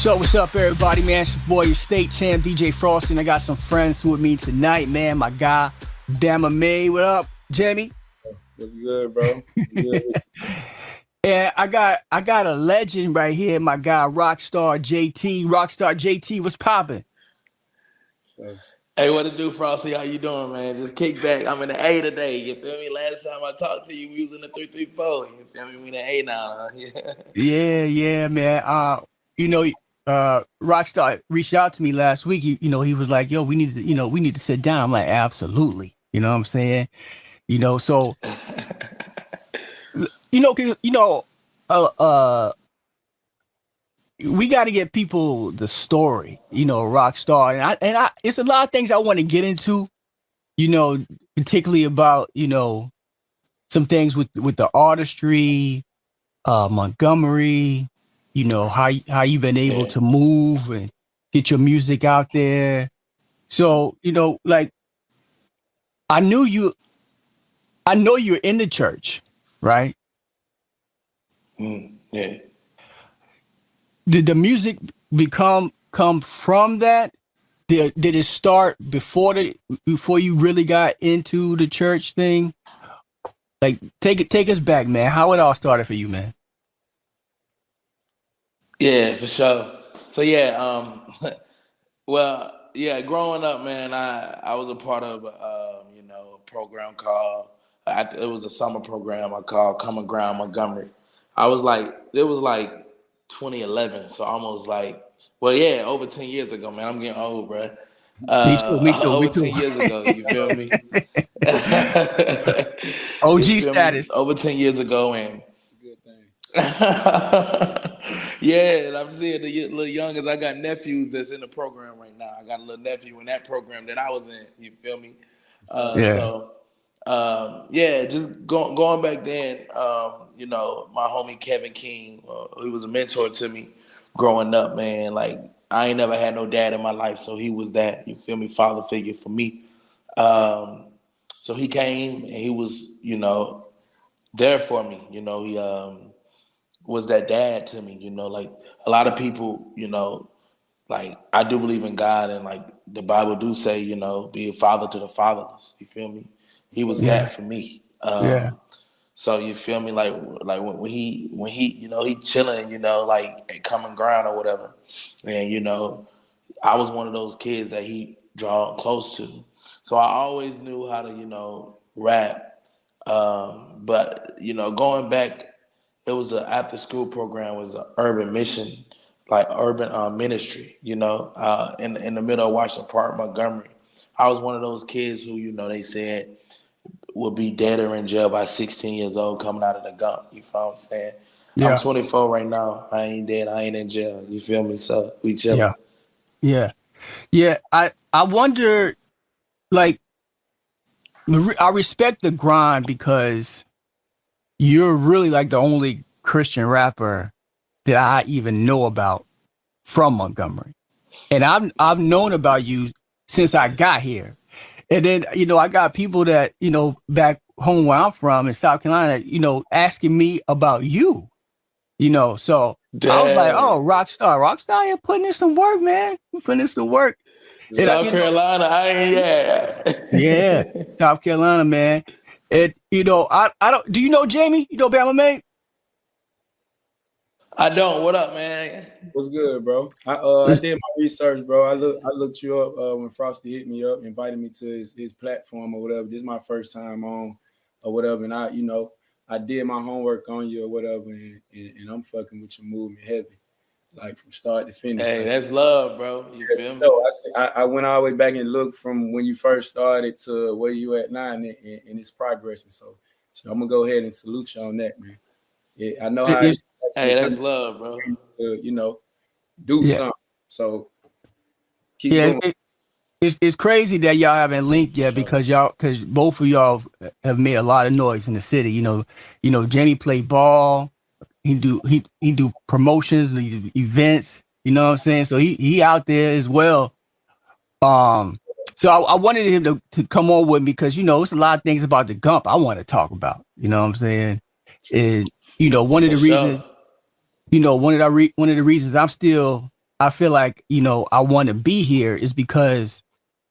What's up, everybody, man? It's your boy, your state champ, DJ Frosty, and I got some friends with me tonight, man. My guy, Bamamade. What up, Jamie? What's good, bro? Good. And I got a legend right here, my guy, Rockstar JT. Rockstar JT, what's popping? Hey, what to do, Frosty? How you doing, man? Just kick back. I'm in the A today. You feel me? Last time I talked to you, we was in the 334. You feel me? We in the A now. Yeah, man. Rockstar reached out to me last week. He was like, "Yo, we need to sit down." I'm like, "Absolutely." You know what I'm saying? So we got to get people the story, Rockstar, and I it's a lot of things I want to get into, particularly about, some things with the artistry, Montgomery, how you've been able to move and get your music out there. So, like, I know you're in the church, right? Yeah. Did the music come from that? Did it start before you really got into the church thing? Like, take us back, man. How it all started for you, man? Yeah, for sure. So growing up, man, I was a part of a program called it was a summer program I called Common Ground Montgomery. It was like 2011, so almost over 10 years ago, man. I'm getting old, bro. Me too. Over 10 years ago, you feel me? OG status. Over 10 years ago, and Good thing. yeah, and I'm seeing the little youngers. I got nephews that's in the program right now. I got a little nephew in that program that I was in. You feel me? Just going back then, my homie Kevin King, he was a mentor to me growing up, man. Like, I ain't never had no dad in my life, so he was that, you feel me, father figure for me. So he came and he was, there for me. He was that dad to me, like a lot of people, like, I do believe in God, and like the Bible do say, be a father to the fatherless. You feel me? He was that for me. So you feel me? Like when he he chilling, like at Common Ground or whatever, and I was one of those kids that he draw close to. So I always knew how to rap, but going back, it was an after school program. It was an urban mission, like urban ministry. In the middle of Washington Park, Montgomery. I was one of those kids who they said would be dead or in jail by 16 years old coming out of the gump. You feel what I'm saying? Yeah. I'm 24 right now. I ain't dead. I ain't in jail. You feel me? So we chilling. Yeah. I wonder, like, I respect the grind because you're really like the only Christian rapper that I even know about from Montgomery. And I've known about you since I got here. And then, I got people that, back home where I'm from in South Carolina, asking me about you, so Damn. I was like, oh, Rockstar, you're putting in some work, man. You're putting in some work. South Carolina, Yeah, South Carolina, man. I don't, do you know Jamie? You know Bamamade? I don't. What up, man? What's good, bro? I did my research, bro. I looked you up when Frosty hit me up, invited me to his platform or whatever. This is my first time on or whatever, and I did my homework on you or whatever, and I'm fucking with your movement heavy, like from start to finish. Hey, that's love, bro. You feel me? So I went all the way back and looked from when you first started to where you at now, and it's progressing. So I'm gonna go ahead and salute you on that, man. Yeah, I know how. Hey, that's love, bro. To do something. So keep going. It's crazy that y'all haven't linked yet because both of y'all have made a lot of noise in the city. Jamie play ball. He do promotions, he do events. You know what I'm saying? So he out there as well. So I wanted him to come on with me because it's a lot of things about the Gump I want to talk about. You know what I'm saying? And one of the reasons. One of the reasons I'm still I feel like, you know, I want to be here is because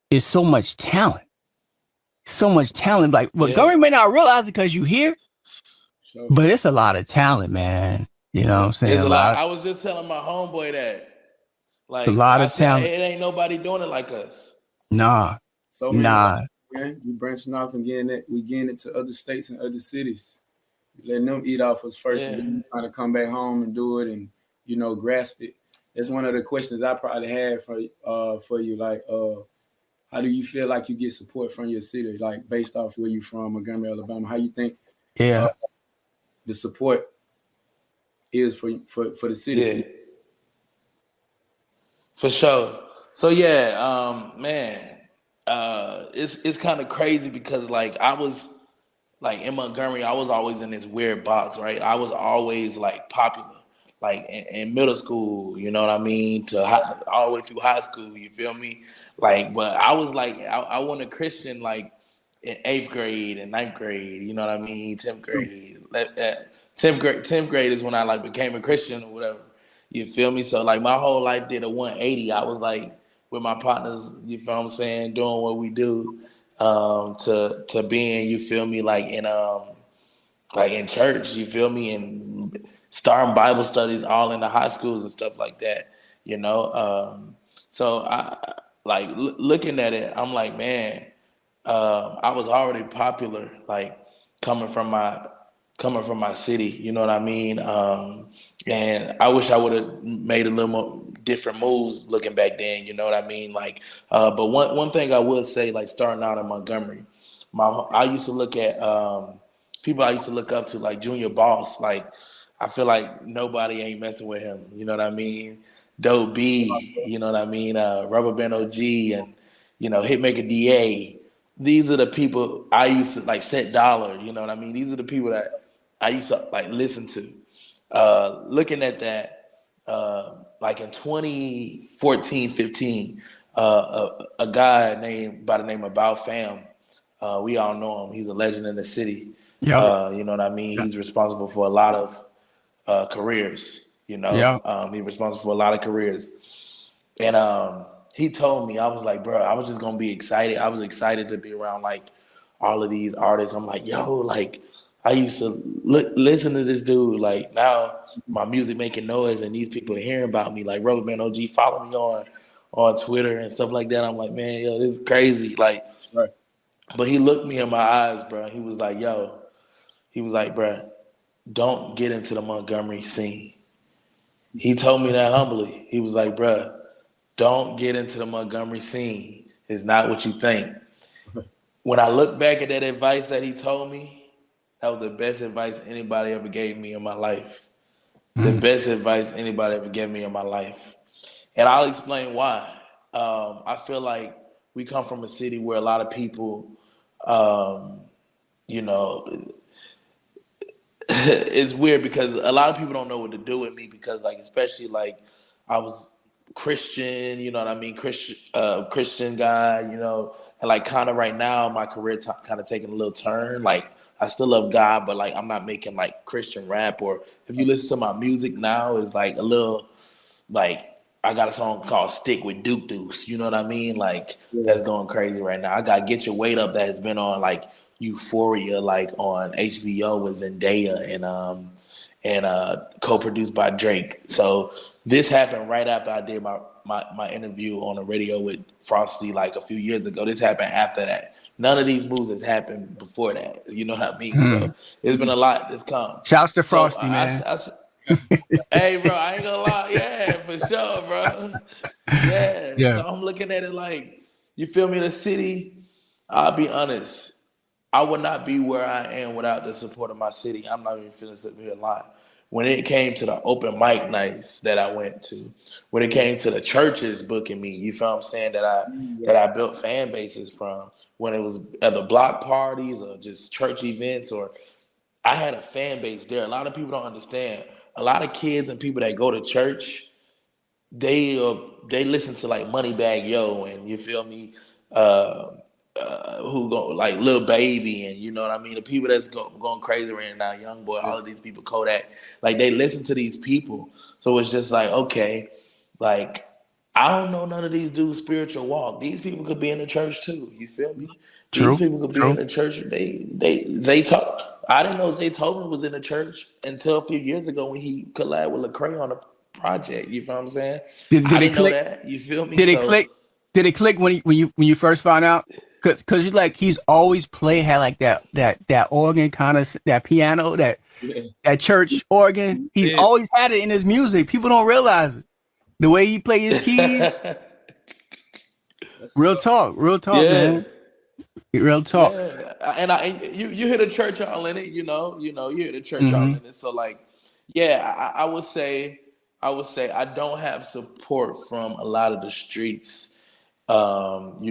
it's so much talent. So much talent. Like, well, government may not realize it because you here, So, but it's a lot of talent, man. You know what I'm saying? It's a lot. I was just telling my homeboy that. A Like lot I of said, talent. it ain't nobody doing it like us. Nah, so many nah. man, we branching off and getting it to other states and other cities. Letting them eat off us first Yeah. and then trying to come back home and do it and, you know, grasp it. That's one of the questions I probably had for you. Like, how do you feel like you get support from your city, like based off where you from, Montgomery, Alabama? How you think Yeah. the support is for the city? Yeah. For sure. So yeah, man, it's kind of crazy because like I was like in Montgomery, I was always in this weird box, right? I was always like popular, like in middle school, you know what I mean, to all the way through high school. You feel me? Like, but I was like, I wasn't a Christian like in 8th grade and 9th grade. You know what I mean? 10th grade, 10th grade is when I like became a Christian or whatever. You feel me? So like my whole life did a 180. I was like with my partners. You feel what I'm saying? Doing what we do to being, you feel me, like in church, you feel me, and starting Bible studies all in the high schools and stuff like that, you know. So I like looking at it, I'm like, man, I was already popular, like coming from my coming from my city, you know what I mean? And I wish I would have made a little more different moves looking back then, you know what I mean? Like, but one thing I would say, like starting out in Montgomery, I used to look at people I used to look up to, like Junior Boss. Like, I feel like nobody ain't messing with him, you know what I mean? Doe B, you know what I mean? Rubber Band OG and Hitmaker DA. These are the people I used to like. Set Dollar, you know what I mean? These are the people that I used to like listen to. Looking at that, like in 2014, 15, a guy named by the name of Bao Fam, we all know him. He's a legend in the city. Yep. You know what I mean? Yep. He's responsible for a lot of careers. Yep. He's responsible for a lot of careers. And he told me, I was like, bro, I was just gonna be excited. I was excited to be around like all of these artists. I'm like, yo, like I used to listen to this dude. Like now my music making noise and these people are hearing about me. Like Rubber Band OG follow me on Twitter and stuff like that. I'm like, man, yo, this is crazy. Like, Right. but he looked me in my eyes, bro. He was like, yo, he was like, bro, don't get into the Montgomery scene. He told me that humbly. He was like, bro, don't get into the Montgomery scene. It's not what you think. When I look back at that advice that he told me, that was the best advice anybody ever gave me in my life. The best advice anybody ever gave me in my life. And I'll explain why. I feel like we come from a city where a lot of people, you know, it's weird because a lot of people don't know what to do with me because, like, especially like I was Christian, you know what I mean, Christian guy, you know, and like kind of right now my career kind of taking a little turn. Like I still love God, but like I'm not making like Christian rap. Or if you listen to my music now, it's like a little like I got a song called "Stick" with Duke Deuce. You know what I mean? Like Yeah. that's going crazy right now. I got "Get Your Weight Up" that has been on like Euphoria, like on HBO with Zendaya and co-produced by Drake. So this happened right after I did my interview on the radio with Frosty like a few years ago. This happened after that. None of these moves has happened before that. You know what I mean? So it's been a lot that's come. Shouts to So Frosty, man. hey, bro, I ain't gonna lie. Yeah, for sure, bro. Yeah. Yeah. So I'm looking at it like, you feel me? The city, I'll be honest. I would not be where I am without the support of my city. I'm not even finna sit here and lie. When it came to the open mic nights that I went to, when it came to the churches booking me, you feel what I'm saying, that I built fan bases from, when it was at the block parties or just church events, or I had a fan base there. A lot of people don't understand. A lot of kids and people that go to church, they listen to like Moneybag Yo and you feel me, uh, who go like Lil Baby and you know what I mean. The people that's going crazy right now, Young Boy, all of these people, Kodak, like they listen to these people. So it's just like okay, Like, I don't know none of these dudes' spiritual walk. These people could be in the church too. You feel me? These True. people could be in True. the church. They talk. I didn't know Zaytoven was in the church until a few years ago when he collabed with Lecrae on a project. You feel what I'm saying? Did I it didn't know click? that. You feel me? Did it So click? Did it click when you first found out? Cause you like he's always had like that organ kind of that piano Yeah. that church organ. He's Yeah. always had it in his music. People don't realize it. The way he play his keys. That's what's up. Real talk, yeah. man. Real talk. Yeah, and you hear the church all in it, you hear the church all Hmm. in it. So like, yeah, I would say I don't have support from a lot of the streets, and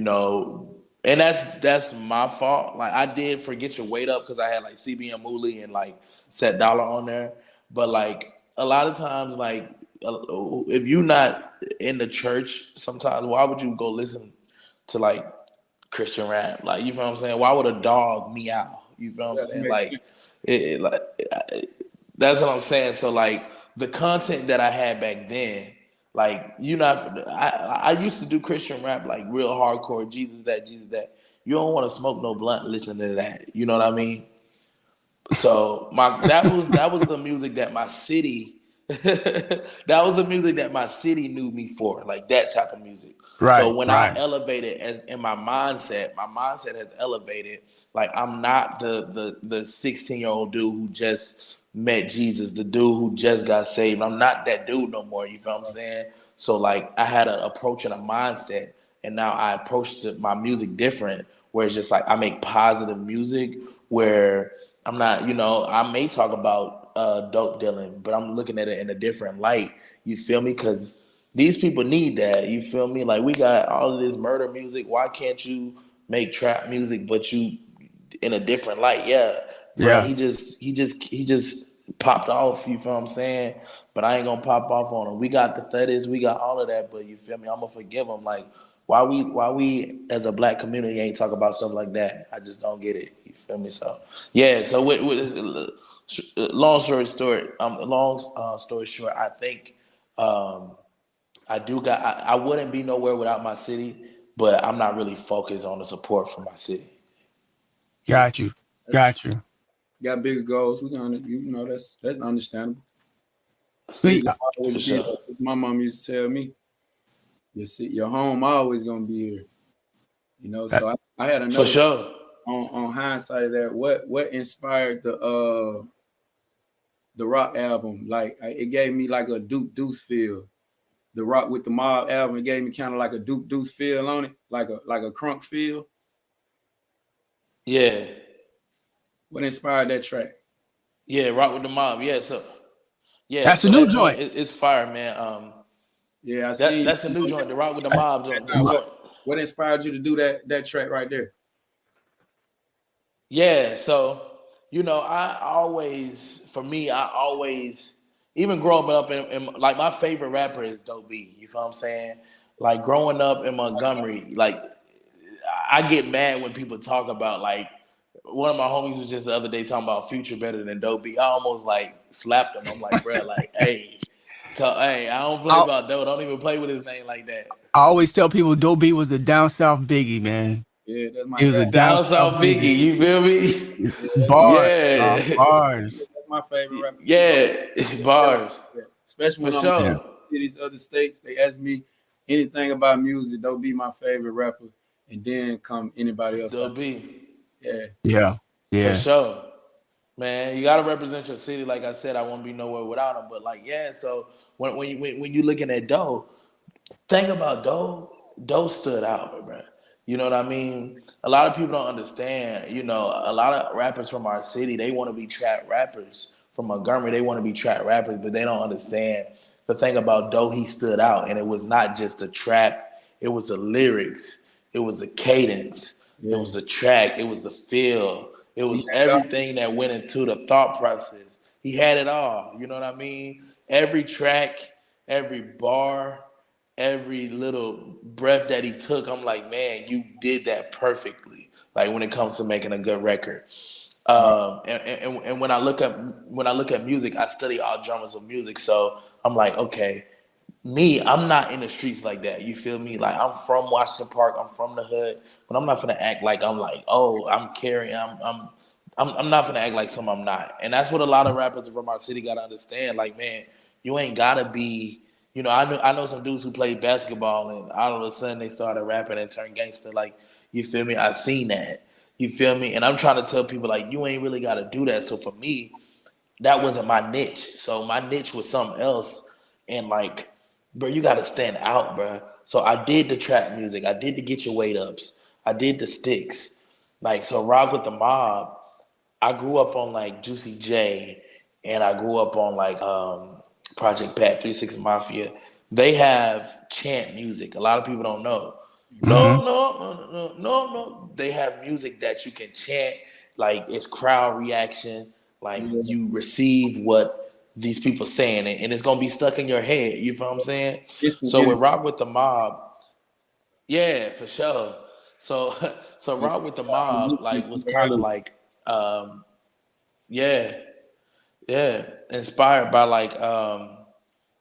that's my fault. Like I did forget your weight up because I had like CBM Mooley and like Set Dollar on there, but like a lot of times, like if you're not in the church, sometimes why would you go listen to like Christian rap? Like, you feel what I'm saying? Why would a dog meow? You feel what I'm Yeah, that saying? makes Like, sense. like that's what I'm saying. So, like, the content that I had back then, like, I used to do Christian rap, like, real hardcore, Jesus that, Jesus that. You don't want to smoke no blunt listening to that. You know what I mean? So that was the music that my city that was the music that my city knew me for, like that type of music. So Right. when I Right. elevated as in my mindset has elevated. Like I'm not the 16-year-old dude who just met Jesus, the dude who just got saved. I'm not that dude no more. You feel what I'm saying? So like I had an approach and a mindset, and now I approach my music different, where it's just like I make positive music where I'm not, I may talk about dope dealing, but I'm looking at it in a different light. You feel me? Because these people need that. You feel me? Like we got all of this murder music. Why can't you make trap music, but you in a different light? Yeah, bro. Yeah. He just popped off. You feel what I'm saying? But I ain't gonna pop off on him. We got the thudders, we got all of that. But you feel me? I'm gonna forgive him. Like why we as a black community ain't talk about stuff like that? I just don't get it. You feel me? So yeah. So long story short, I think um, I wouldn't be nowhere without my city, but I'm not really focused on the support from my city. Yeah, Got you. that's Got you. got bigger goals. We're gonna, that's understandable. City See, gonna always For be sure. there. As my mom used to tell me, your home always gonna be here. uh, So I had For another sure. on hindsight of that. What inspired the rock album? Like it gave me like a Duke Deuce feel. The rock with the mob album, it gave me kind of like a Duke Deuce feel on it, like a crunk feel. Yeah. What inspired that track? Yeah. Rock with the mob. Yeah. So yeah. that's a So new that joint, joint. it's fire, man. Yeah, I That seen. that's a new joint. The Rock with the mob joint. The What joint. what inspired you to do that track right there? Yeah, so for me, I always, even growing up in like my favorite rapper is Dope B. You feel what I'm saying? Like growing up in Montgomery, like I get mad when people talk about like one of my homies was just the other day talking about Future better than Dope B. I almost like slapped him. I'm like, bro, like, hey, hey, I don't play I, about Dope. Don't even play with his name like that. I always tell people Doe B was a down south Biggie, man. Yeah, that's my He was a favorite. down Down south South Biggie. Biggie, you feel me? Yeah, Bars, Yeah, bars. that's my favorite rapper too, though. yeah, bars Yeah. Especially for when I'm Yeah. sure. in these other states, they ask me anything about music. They'll be my favorite rapper, and then come anybody else. Dope B Yeah, Yeah. for Yeah. sure. Man, you gotta represent your city. Like I said, I won't be nowhere without him. But like, yeah. So when you looking at Doe, thing about Doe stood out, bro. You know what I mean? A lot of people don't understand. A lot of rappers from our city, they want to be trap rappers. From Montgomery, they want to be trap rappers, but they don't understand the thing about Doe. He stood out, and it was not just the trap; it was the lyrics, it was the cadence, it yeah. was the track, it was the feel, it He was had everything that went into the thought process. He had it all. You know what I mean? Every track, every bar, every little breath that he took, I'm like, man, you did that perfectly. Like when it comes to making a good record. And when I look at music, I study all genres of music. So I'm like, okay, I'm not in the streets like that. You feel me? Like I'm from Washington Park. I'm from the hood, but I'm not gonna act like I'm like, oh, I'm carrying. I'm not gonna act like something I'm not. And that's what a lot of rappers from our city gotta understand. Like, man, you ain't gotta be. You know, I know some dudes who played basketball and all of a sudden they started rapping and turned gangster. Like, you feel me? I seen that. You feel me? And I'm trying to tell people like, you ain't really gotta do that. So for me, that wasn't my niche. So my niche was something else. And like, bro, you gotta stand out, bro. So I did the trap music. I did the Get Your Weight Ups. I did the sticks. Like, so Rock with the Mob. I grew up on like Juicy J, and I grew up on like Project Pat, 36 Mafia. They have chant music. A lot of people don't know. Mm-hmm. No, no, no, no, no, no, no. They have music that you can chant, like it's crowd reaction, like Yeah, you receive what these people saying, and it's gonna be stuck in your head. You feel what I'm saying? instant So energy. with Rock with the Mob, yeah, for sure. So so Yeah, Rock with the it's Mob like instant was too kind of early. like yeah, yeah, inspired by like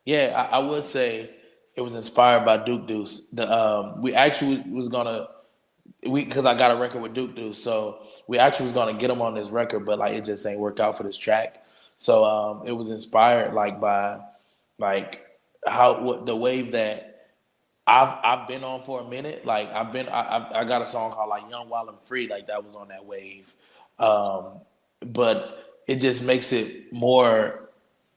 yeah, I would say it was inspired by Duke Deuce. The we actually was gonna because I got a record with Duke Deuce, so we actually was gonna get him on this record, but like it just ain't work out for this track. So it was inspired like by like how what the wave that I've been on for a minute. Like I got a song called like Young Wild and Free, like that was on that wave. Um, but it just makes it more.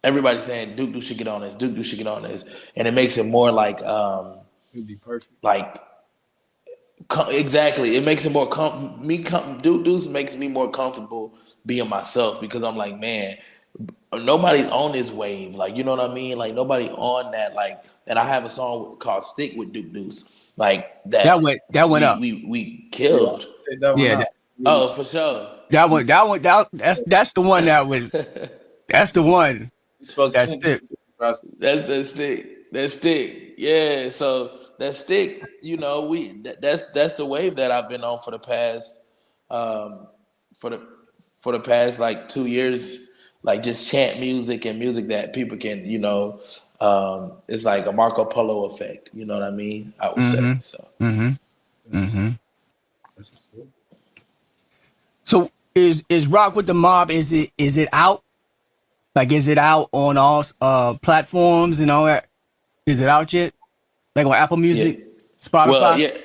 Everybody saying Duke Duke should get on this. Duke Duke should get on this, and it makes it more It'd be perfect. like exactly. It makes it more Duke Duke makes me more comfortable being myself because I'm like, man, nobody's on this wave. Like, you know what I mean? Like nobody on that. Like, and I have a song called "Stick" with Duke Deuce. Like that That went up. we Yeah, I killed. check that one Yeah, out. Really, Oh, for sure. that's the one that's the one it's supposed to that's send it. it to the process. That's that stick. That stick. Yeah. So that stick. You know, that's the wave that I've been on for the past um, for the past like 2 years. Like just chant music and music that people can it's like a Marco Polo effect. You know what I mean? I would say Mm-hmm. so. Mm-hmm. That's what's, Mm-hmm. that's what's good. So is Rock with the Mob, is it out? Like, is it out on all platforms and all that? Is it out yet? Like on Apple Yeah. Music, Well, Spotify?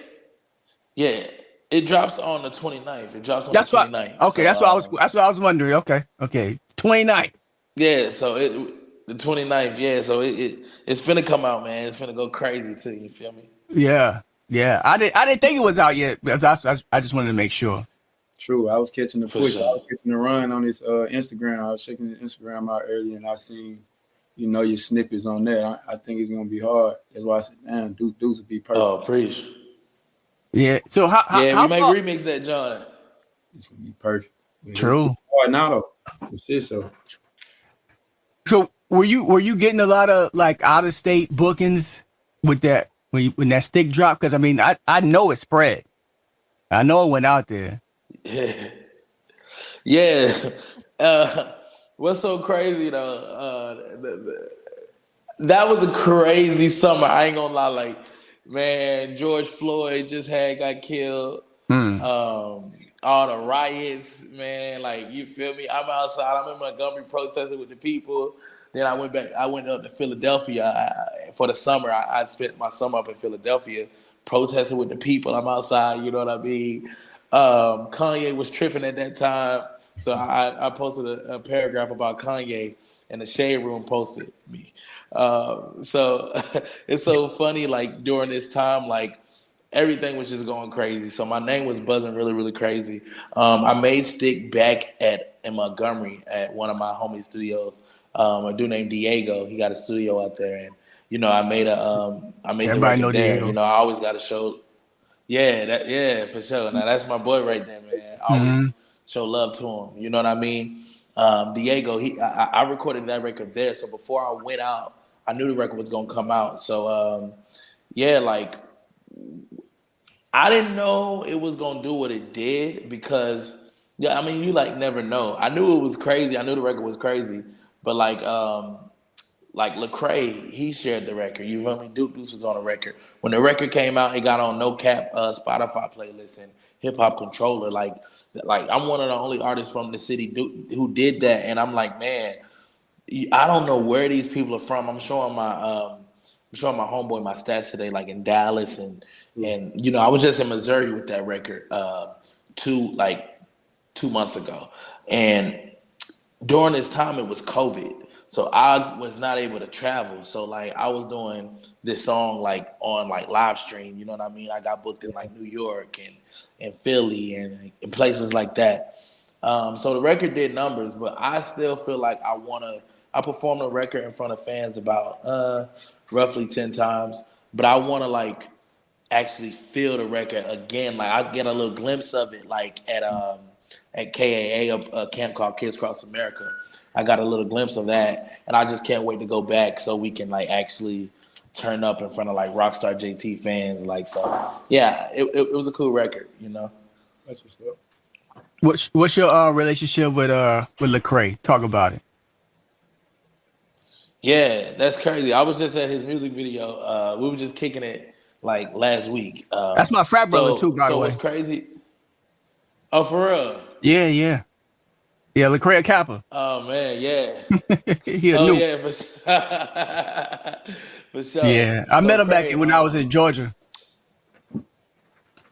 yeah. It drops on the 29th. It drops on the That's what 29th. okay, So that's what I was wondering. Okay. Okay. 29th. yeah, so the 29th, yeah, so it's finna come out, man. It's finna go crazy too, you feel me? Yeah. Yeah. I didn't think it was out yet because I just wanted to make sure. True. I was catching the For push. I sure. was catching the run on his Instagram. I was checking his Instagram out earlier, and I seen, your snippets on there. I think it's gonna be hard. That's why I said, "Damn, Deuce would be perfect." Oh, preach. Yeah. So how Yeah, we how may far remix that, John. It's gonna be perfect. But true. it's hard now though, for shit. So So were you getting a lot of like out of state bookings with that when that stick dropped? Because I mean I know it spread. I know it went out there. Yeah. Uh, what's so crazy though? That was a crazy summer. I ain't gonna lie. Like, man, George Floyd just had got killed. Hmm. All the riots, man. Like, you feel me? I'm outside. I'm in Montgomery protesting with the people. Then I went back. I went up to Philadelphia for the summer. I spent my summer up in Philadelphia protesting with the people. I'm outside. You know what I mean? Kanye was tripping at that time, so I posted a paragraph about Kanye, and the Shade Room posted me. So it's so funny. Like during this time, like everything was just going crazy. So my name was buzzing really, really crazy. I made Stick back in Montgomery at one of my homie studios. A dude named Diego. He got a studio out there, and I made the Everybody record know there. Diego. I always got to show. Yeah, for sure. Now that's my boy right there, man. I Hmm. always show love to him. You know what I mean? Diego, I recorded that record there. So before I went out, I knew the record was gonna come out. So yeah, like I didn't know it was gonna do what it did because yeah, I mean you like never know. I knew it was crazy. I knew the record was crazy, but like like Lecrae, he shared the record. You feel me? Duke Deuce was on the record. When the record came out, it got on No Cap Spotify playlist and Hip Hop Controller. Like I'm one of the only artists from the city who did that, and I'm like, man, I don't know where these people are from. I'm showing my homeboy my stats today, like in Dallas, and you know, I was just in Missouri with that record 2 months ago, and during this time it was COVID. So I was not able to travel. So like I was doing this song like on like live stream, you know what I mean? I got booked in like New York and Philly and places like that. So the record did numbers, but I still feel like I performed a record in front of fans about roughly 10 times, but I wanna like actually feel the record again. Like I get a little glimpse of it like at KAA, a camp called Kids Across America. I got a little glimpse of that, and I just can't wait to go back so we can like actually turn up in front of like Rockstar JT fans. Like, so yeah, it was a cool record, you know. That's what's up. What's your relationship with Lecrae? Talk about it. Yeah, that's crazy. I was just at his music video. We were just kicking it like last week. That's my frat brother too, by the way. So what's crazy? Oh, for real? Yeah. Lecrae Kappa. Oh man, yeah. Yeah, for sure. For sure. Yeah, I met him back when I was in Georgia.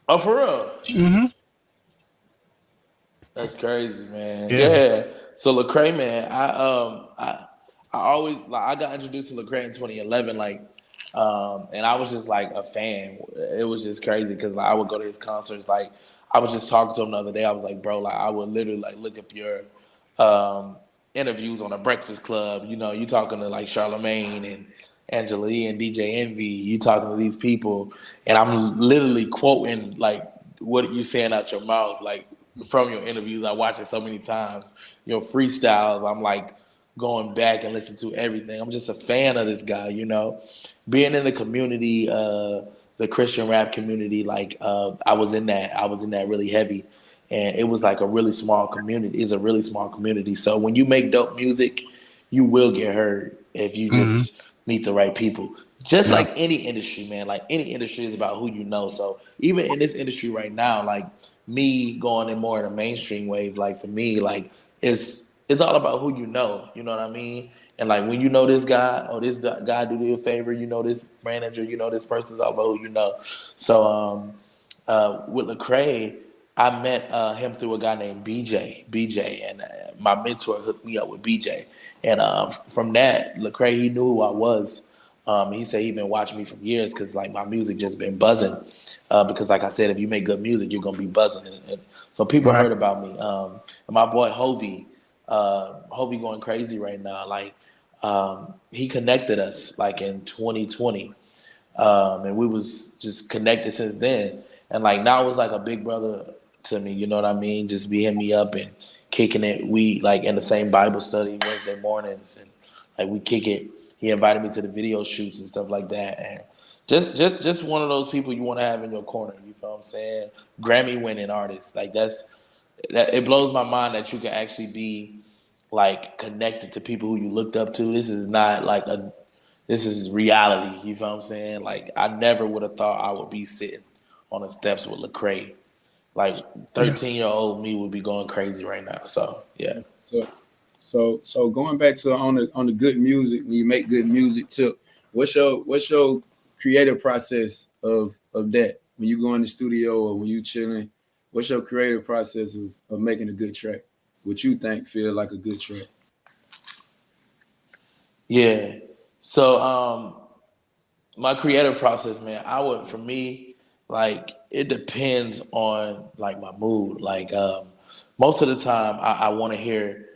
Oh, for real? Mm-hmm. That's crazy, man. Yeah. So Lecrae, man, I always like I got introduced to Lecrae in 2011, like, and I was just like a fan. It was just crazy because like, I would go to his concerts. Like I was just talking to him the other day. I was like, bro, like I would literally like look up your interviews on a Breakfast Club. You know, you talking to like Charlemagne and Angela Yee and DJ Envy. You talking to these people, and I'm literally quoting like what you saying out your mouth, like from your interviews. I watch it so many times. Your freestyles, I'm like going back and listening to everything. I'm just a fan of this guy, you know. Being in the community, the Christian rap community, like I was in that really heavy. And it was like a really small community. It's a really small community. So when you make dope music, you will get heard if you just meet the right people. Just like any industry, man. Like any industry is about who you know. So even in this industry right now, like me going in more in a mainstream wave, like for me, like it's all about who you know. You know what I mean? And like when you know this guy or this guy do you a favor, you know this manager, you know this person's all about who you know. So with Lecrae, I met him through a guy named BJ, and my mentor hooked me up with BJ. And from that, Lecrae, he knew who I was. He said he'd been watching me for years because like my music just been buzzing. Because like I said, if you make good music, you're gonna be buzzing. And so people heard about me. And my boy Hovey going crazy right now. Like he connected us like in 2020, and we was just connected since then. And like now it's like a big brother to me, you know what I mean? Just be hitting me up and kicking it. We like in the same Bible study Wednesday mornings, and like we kick it. He invited me to the video shoots and stuff like that, and just one of those people you want to have in your corner. You feel what I'm saying? Grammy winning artist, like that. It blows my mind that you can actually be like connected to people who you looked up to. This is not like this is reality. You feel what I'm saying? Like I never would have thought I would be sitting on the steps with Lecrae. Like 13-year-old me would be going crazy right now. So yeah. So going back to on the good music, when you make good music too, what's your creative process of that? When you go in the studio or when you chilling, what's your creative process of making a good track? What you think feel like a good track? Yeah. So my creative process, man, for me, like it depends on like my mood. Like most of the time I want to hear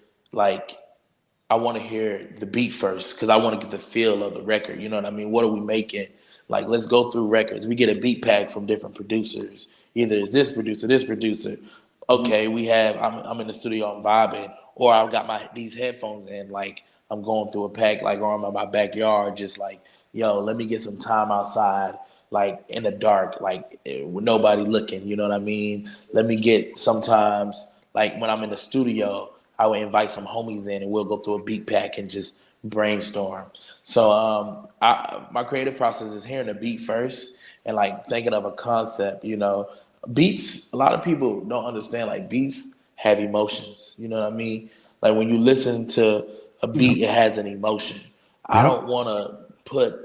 the beat first because I want to get the feel of the record. You know what I mean? What are we making? Like, let's go through records. We get a beat pack from different producers. Either it's this producer. Okay, I'm in the studio, I'm vibing, or I've got these headphones in, like I'm going through a pack, like or I'm in my backyard, just like, yo, let me get some time outside, like in the dark, like with nobody looking. You know what I mean? Let me get sometimes, like when I'm in the studio, I would invite some homies in and we'll go through a beat pack and just brainstorm. So my creative process is hearing the beat first and like thinking of a concept. You know, beats. A lot of people don't understand. Like beats have emotions. You know what I mean? Like when you listen to a Yeah. beat, it has an emotion. I Yeah. don't want to put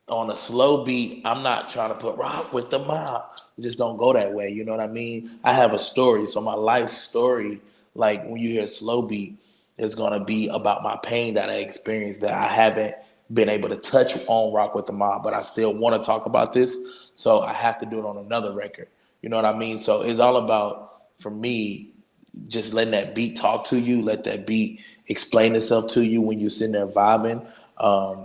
on a slow beat. I'm not trying to put rock with the mob. It just don't go that way. You know what I mean? I have a story. So my life story, like when you hear a slow beat, is gonna be about my pain that I experienced that I haven't been able to touch on Rock with the Mob, but I still want to talk about this. So I have to do it on another record. You know what I mean? So it's all about, for me, just letting that beat talk to you, let that beat explain itself to you when you're sitting there vibing.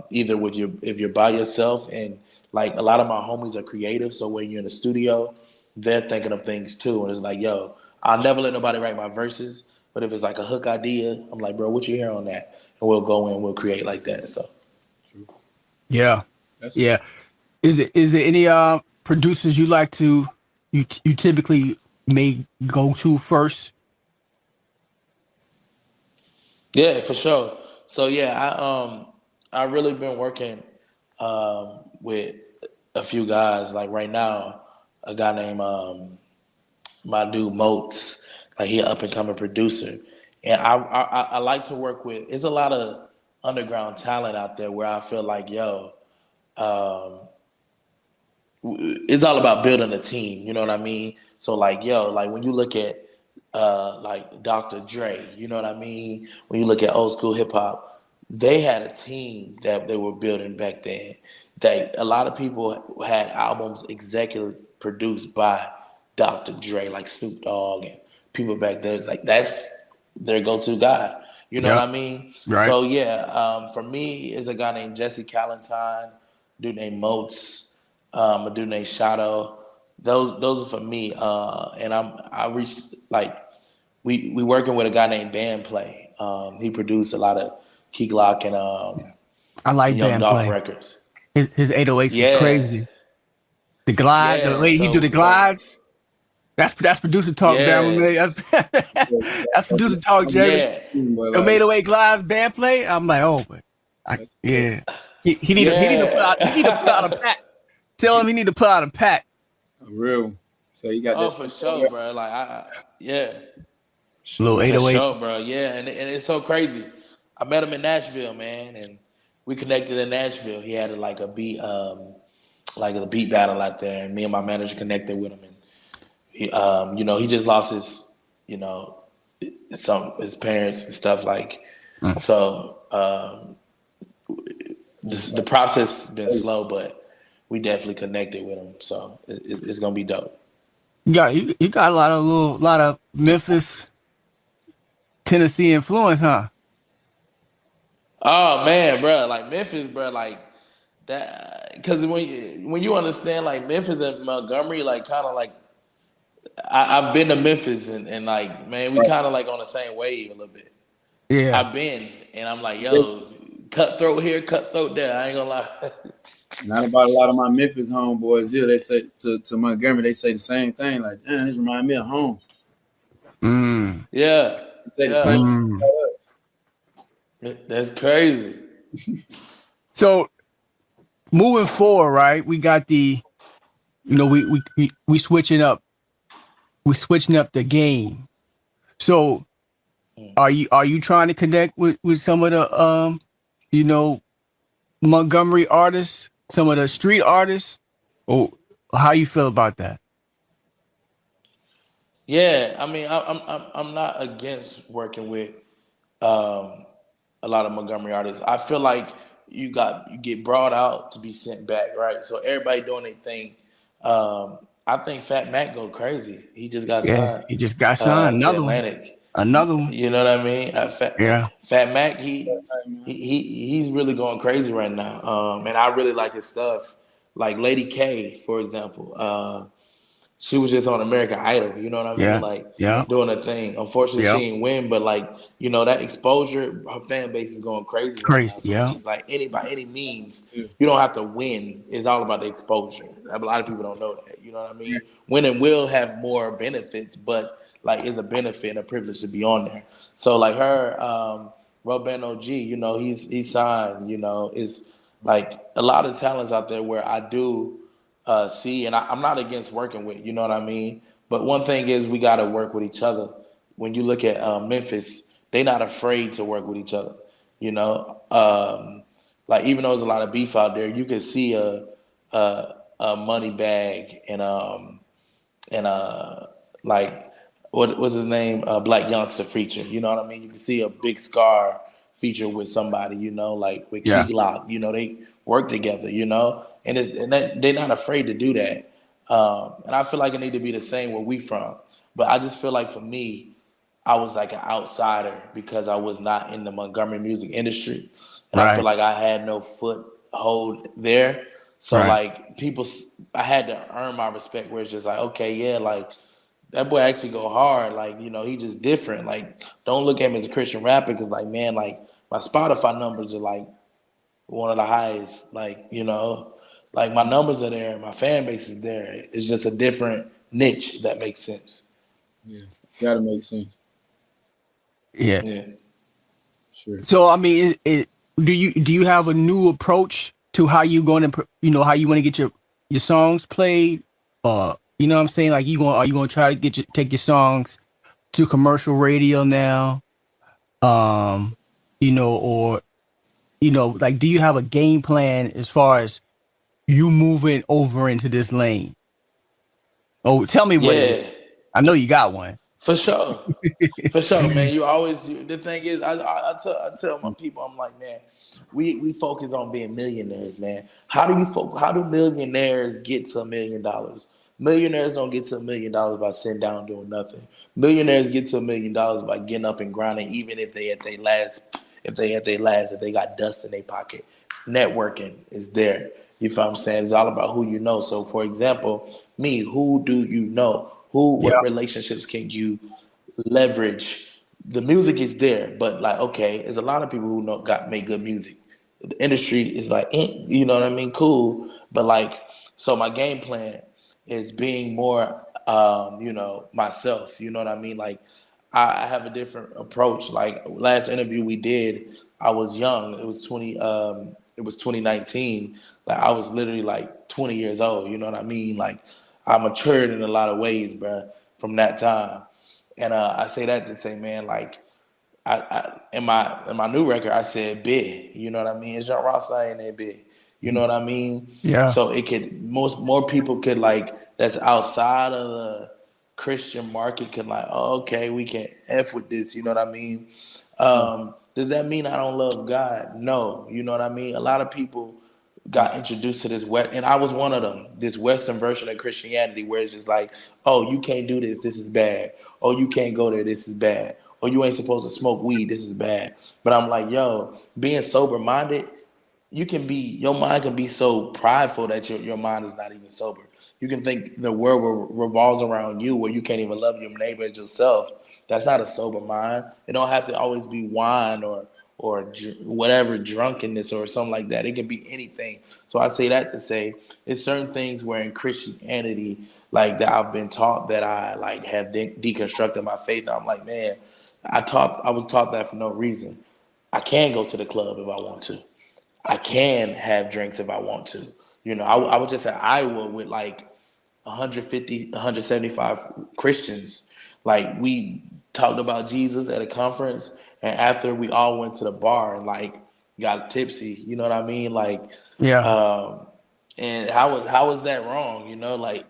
Either with your, if you're by yourself, and like a lot of my homies are creative, so when you're in the studio, they're thinking of things too, and it's like, yo, I'll never let nobody write my verses, but if it's like a hook idea, I'm like, bro, what you hear on that, and we'll go in, we'll create like that. So Yeah. That's Yeah. Is it any producers you like to you typically may go to first? yeah, for sure. So yeah, I really been working with a few guys. Like right now, a guy named my dude Moats, like he an up and coming producer, and I like to work with. There's a lot of underground talent out there where I feel like, yo, it's all about building a team. You know what I mean? So like, yo, like when you look at like Dr. Dre, you know what I mean? When you look at old school hip hop, they had a team that they were building back then. That a lot of people had albums executive produced by Dr. Dre, like Snoop Dogg and people back there. It's like that's their go-to guy. You know what Yep. I mean? Right. So yeah, for me, is a guy named Jesse Calentine, dude named Moats, a dude named Shadow. Those are for me. And I reached like we working with a guy named Band Play. He produced a lot of Key Glock I and like Young band Dolph play. records. His 808s is Yeah, crazy. The glide, the yeah. way he do the So glides. That's producer talk, yeah, Bamamade. That's producer talk, Jamie. yeah, but The like 808 glides band play. I'm like, oh, but that's yeah. He need to put out a yeah. pack. Tell him he need to put out a pack. real. So you got Oh, that for stuff sure, bro. Like yeah, Little for 808. sure, bro. Yeah, and it's so crazy. I met him in Nashville, man, and we connected in Nashville. He had like a beat, like a beat battle out there, and me and my manager connected with him. And he, you know, he just lost his, you know, some his parents and stuff like. So the process has been slow, but we definitely connected with him. So it's gonna be dope. You got a lot of Memphis, Tennessee influence, huh? Oh man, bro, like Memphis, bro, like that. Because when you understand like Memphis and Montgomery, like kind of like I've been to Memphis and like man, we right. kind of like on the same wave a little bit. Yeah. I've been and I'm like, yo, cutthroat here, cutthroat there. I ain't gonna lie. Not about a lot of my Memphis homeboys here. They say to Montgomery, they say the same thing. Like, damn, this remind me of home. Mm. Yeah, They say the same yeah, thing Mm. about us. that's crazy. So moving forward, right? We got we switching up. We switching up the game. So are you trying to connect with some of the you know Montgomery artists, some of the street artists? Or how you feel about that? Yeah, I mean, I'm not against working with um, a lot of Montgomery artists. I feel like you get brought out to be sent back, right? So everybody doing their thing. I think Fat Mac go crazy. He just got Yeah, signed he just got signed. to Another one. Atlantic. Another one. You know what I mean? Yeah. Fat Mac, Hey, man. he's really going crazy right now. And I really like his stuff. Like Lady K, for example. She was just on American Idol, you know what I mean? Yeah. Like Yeah. doing a thing. Unfortunately, Yeah. she didn't win, but like, you know, that exposure, her fan base is going crazy right now. Crazy. So it's Yeah. just like any by any means, Yeah. you don't have to win. It's all about the exposure. A lot of people don't know that. You know what I Yeah. mean? Winning will have more benefits, but like it's a benefit and a privilege to be on there. So like her, Robin OG, you know, he's signed, you know, it's like a lot of talents out there where I do see, and I'm not against working with, you know what I mean? But one thing is we got to work with each other. When you look at Memphis, they not afraid to work with each other, you know? Like even though there's a lot of beef out there, you can see a money bag and like what was his name, Black Youngster feature. You know what I mean? You can see a Big Scar feature with somebody. You know, like with Key Yeah. Glock. You know, they work together. You know, and they're not afraid to do that. And I feel like it need to be the same where we from. But I just feel like for me, I was like an outsider because I was not in the Montgomery music industry, and I feel Right. like I had no foothold there. So Right. like people, I had to earn my respect. Where it's just like, okay, yeah, like that boy actually go hard. Like, you know, he just different. Like, don't look at him as a Christian rapper because, like, man, like my Spotify numbers are like one of the highest. Like, you know, like my numbers are there, my fan base is there. It's just a different niche. If that makes sense. Yeah, gotta make sense. Yeah. Yeah. Sure. So I mean, do you have a new approach to how you going to how you want to get your songs played? You know what I'm saying? Like are you going to try to take your songs to commercial radio now? Um, or like do you have a game plan as far as you moving over into this lane? Oh, tell me what it is. Yeah. I know you got one. For sure. For sure, man. You always the thing is, I tell my people, I'm like, man, we focus on being millionaires, man. How do millionaires get to $1 million? Millionaires don't get to $1 million by sitting down doing nothing. Millionaires get to $1 million by getting up and grinding, even if they at their last, if they got dust in their pocket. Networking is there. You feel what I'm saying? It's all about who you know. So for example, me, who do you know? Yeah. What relationships can you leverage? The music is there, but like, okay, there's a lot of people who make good music. The industry is like, you know what I mean? Cool. But like, so my game plan is being more, myself, you know what I mean? Like, I have a different approach. Like last interview we did, I was young. It was 2019. Like I was literally like 20 years old. You know what I mean? Like I matured in a lot of ways, bro, from that time. And I say that to say, man, like in my new record, I said big. You know what I mean? It's Jean Ross saying that big. You know what I mean? Yeah. So it could more people could like that's outside of the Christian market can like, oh, okay, we can F with this. You know what I mean? Does that mean I don't love God? No. You know what I mean? A lot of people got introduced to this and I was one of them. This Western version of Christianity, where it's just like, oh, you can't do this. This is bad. Oh, you can't go there. This is bad. Oh, you ain't supposed to smoke weed. This is bad. But I'm like, yo, being sober minded, your mind can be so prideful that your mind is not even sober. You can think the world revolves around you, where you can't even love your neighbor as yourself. That's not a sober mind. It don't have to always be wine or whatever, drunkenness or something like that. It can be anything. So I say that to say it's certain things where in Christianity, like that I've been taught, that I like have deconstructed my faith. I'm like, man, I was taught that for no reason. I can go to the club if I want to. I can have drinks if I want to. You know, I was just at Iowa with like 150, 175 Christians. Like we talked about Jesus at a conference, and after we all went to the bar and like got tipsy. You know what I mean? Like, Yeah. um, and how is that wrong? You know, like,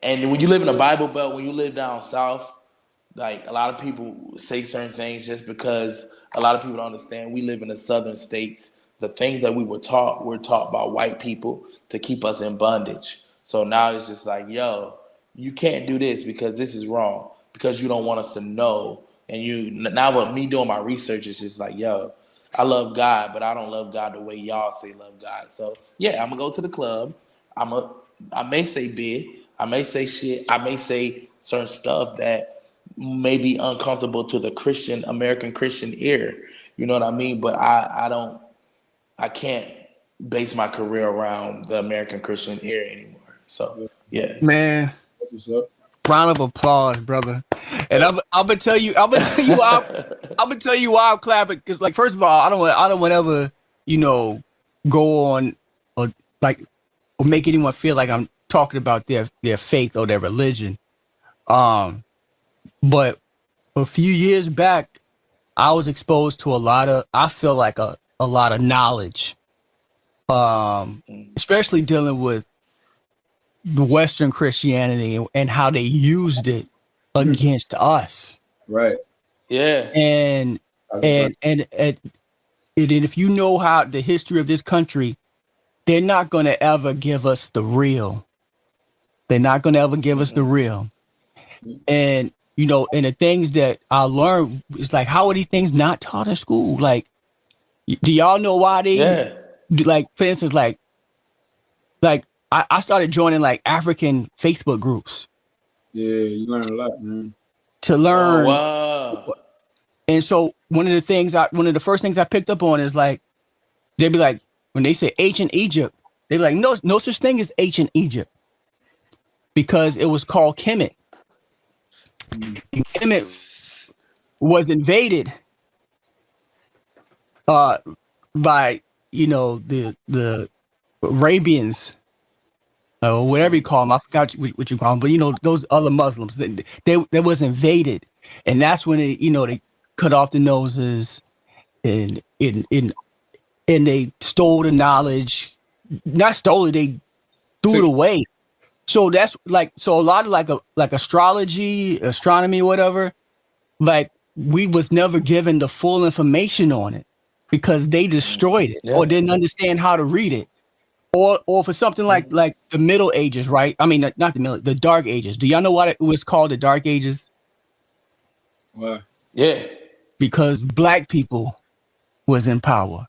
and when you live in a Bible Belt, when you live down south, like a lot of people say certain things just because a lot of people don't understand. We live in the southern states. The things that we're taught by white people to keep us in bondage. So now it's just like, yo, you can't do this because this is wrong, because you don't want us to know. And you now with me doing my research, it's just like, yo, I love God, but I don't love God the way y'all say love God. So yeah, I'm gonna go to the club. I may say big, I may say shit, I may say certain stuff that may be uncomfortable to the American Christian ear. You know what I mean? But I can't base my career around the American Christian ear anymore. So Yeah, yeah. Man, that's what's up. Round of applause, brother. And I'm gonna tell you why I'm clapping. 'Cause, like, first of all, I don't want to ever, go on or like or make anyone feel like I'm talking about their faith or their religion. But a few years back, I was exposed to I feel like a lot of knowledge, especially dealing with the Western Christianity and how they used it against us. Right. Yeah. And if you know how the history of this country, they're not going to ever give us the real. They're not going to ever give us the real. And, and the things that I learned is like, how are these things not taught in school? Like, do y'all know why they, like, for instance, like I started joining like African Facebook groups. Yeah, you learn a lot, man. To learn. Oh, wow. And so one of the first things I picked up on is like, they'd be like, when they say ancient Egypt, they're like, no such thing as ancient Egypt, because it was called Kemet. And Kemet was invaded by the Arabians, or whatever you call them. I forgot what you call them, but those other Muslims, they was invaded, and that's when they cut off the noses and they stole the knowledge. Not stole it, they threw it away. So that's so a lot of like astrology, astronomy, whatever, like we was never given the full information on it because they destroyed it or didn't understand how to read it. Or for something like the Middle Ages, right? I mean, not the Dark Ages. Do y'all know what it was called, the Dark Ages? Why? Yeah. Because black people was in power.